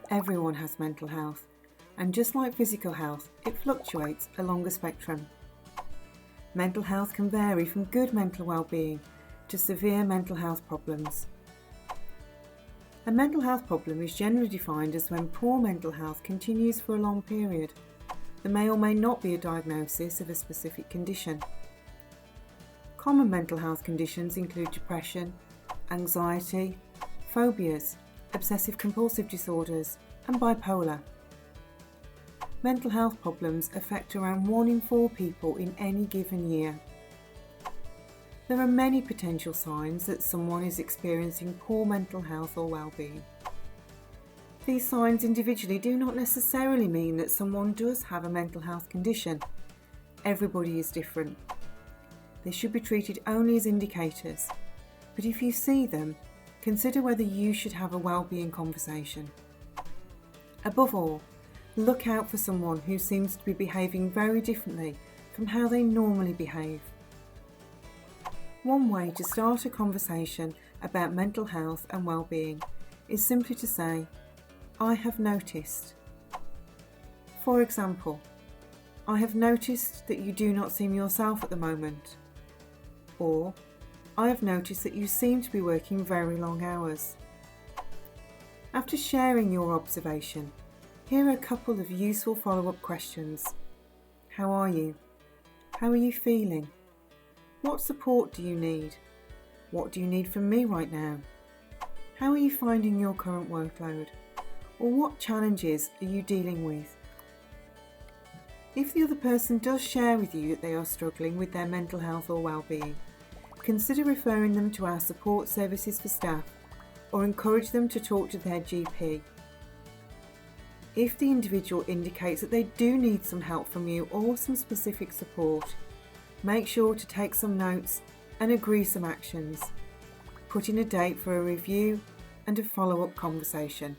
Everyone has mental health, and just like physical health, it fluctuates along a spectrum. Mental health can vary from good mental well-being to severe mental health problems. A mental health problem is generally defined as when poor mental health continues for a long period. There may or may not be a diagnosis of a specific condition. Common mental health conditions include depression, anxiety, phobias, obsessive-compulsive disorders, and bipolar. Mental health problems affect around 1 in 4 people in any given year. There are many potential signs that someone is experiencing poor mental health or well-being. These signs individually do not necessarily mean that someone does have a mental health condition. Everybody is different. They should be treated only as indicators, but if you see them, consider whether you should have a well-being conversation. Above all, look out for someone who seems to be behaving very differently from how they normally behave. One way to start a conversation about mental health and well-being is simply to say, "I have noticed." For example, "I have noticed that you do not seem yourself at the moment." Or, "I have noticed that you seem to be working very long hours." After sharing your observation, here are a couple of useful follow-up questions. How are you? How are you feeling? What support do you need? What do you need from me right now? How are you finding your current workload? Or what challenges are you dealing with? If the other person does share with you that they are struggling with their mental health or well-being, consider referring them to our support services for staff or encourage them to talk to their GP. If the individual indicates that they do need some help from you or some specific support, make sure to take some notes and agree some actions. Put in a date for a review and a follow-up conversation.